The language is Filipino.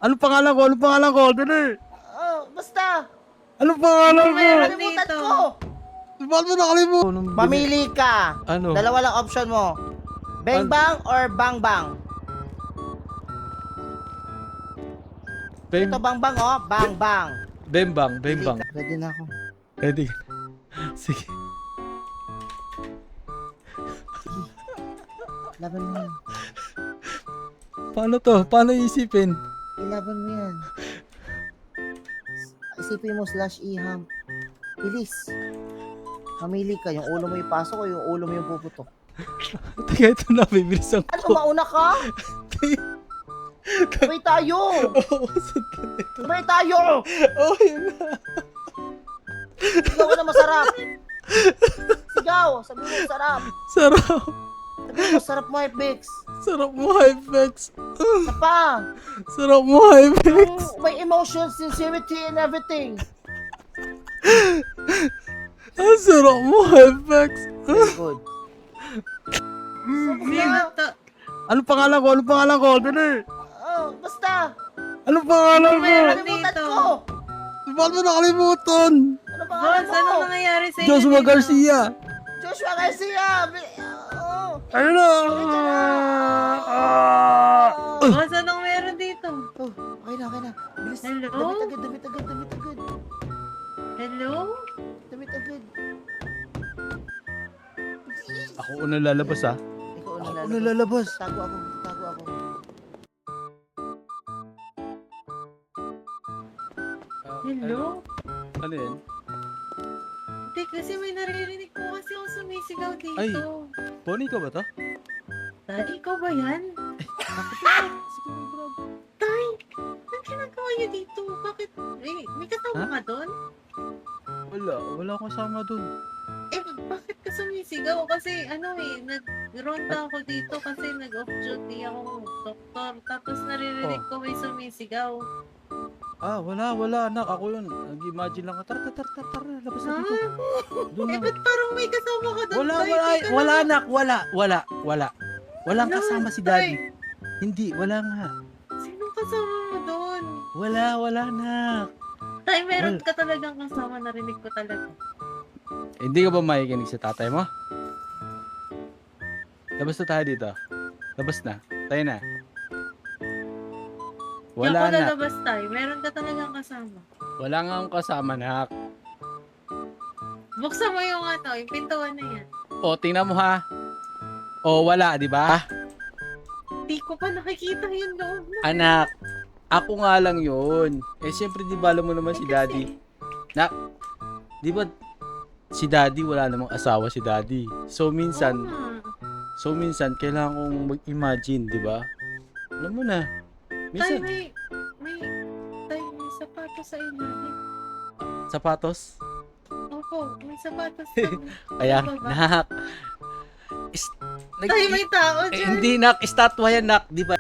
Anong pangalan ko? Anong pangalan ko? Dali. Basta. Anong pangalan ko? Nakalimutan ko. Ba't mo nakalimutan? Mamili ka. Ano? Dalawa lang option mo. Bang bang or bang bang? Ito bang bang oh. Bang bang. Bembang, bembang. Ready na ako. Ready. Sige. Laban mo yan. Paano to? Paano isipin? Ilaban mo yan. Isipin mo /iham. Bilis. Mamili ka. Yung ulo mo ipasok o yung ulo mo yung puputok. Teka, ito na. Bibilis ang Ano, mauna ka? Sabay tayo! Sabay tayo! Oh, yun na. Sigaw ka na masarap! Sigaw! Sabi mo sarap! Sarap. Sabi mo sarap mo, Hypebex! Sarap mo, Hypebex. Isa pa! Sarap mo, Hypebex. May emotion, sincerity, and everything! Ang sarap mo, Hypebex. Very good. Anong pangalan ko? Anong pangalan ko? Dali. Basta! Anong pangalan ko? Nakalimutan ko! Ba't mo nakalimutan? Ano pangalan mo? Anong nangyayari sa'yo? Joshua Garcia. Joshua Garcia! Ano na? Boss, anong meron dito? Okay na, okay na. Bilis. Hello? Damit agad. Hello? Damit agad. Ako unang lalabas, ha? Ikaw Ako na unang lalabas. Tago ako. Hello? Ano yan? Hindi, kasi may naririnig ko kasi ako sumisigaw dito. Ay. Pony ka ba to? Daddy, ikaw ba yan? Tay, anong ginagawa niyo dito? Bakit? May kasama ka doon? Wala akong kasama dun. Bakit ka sumisigaw? Kasi nag-ronda ako dito kasi nag-off duty ako doktor. Tapos naririnig ko may sumisigaw. Wala anak. Ako yun. Nag-imagine lang ka. Tara, labas na dito. Doon na. Ba't parang may kasama ka doon? Wala anak. Wala. Walang Wala, kasama si tay. daddy. Hindi, wala nga. Sinong kasama mo doon? Wala anak. Tay, meron ka talagang kasama. Narinig ko talaga. Hindi ka ba makikinig sa tatay mo? Labas na tayo dito. Labas na. Tayo na. Wala Ako na. lalabas tayo. Meron ka talagang kasama. Wala nga akong kasama, nak. Buksan mo yung yung pintuan na yan. O, tingnan mo ha. O, wala, di ba? Di ko pa nakikita yung loob na. Anak, ako nga lang yun. Siyempre, di ba alam mo naman si daddy. Nak, di ba si daddy, wala namang asawa si daddy. So, minsan, kailangan kong mag-imagine, di ba? Alam mo na. Tay, Minsan, may sapatos sa ilalim. sapatos. Opo, may sapatos. Kaya, Ano ba? nak. Tay, may tao dyan. Hindi, nak. Estatwa yan, nak. Di ba?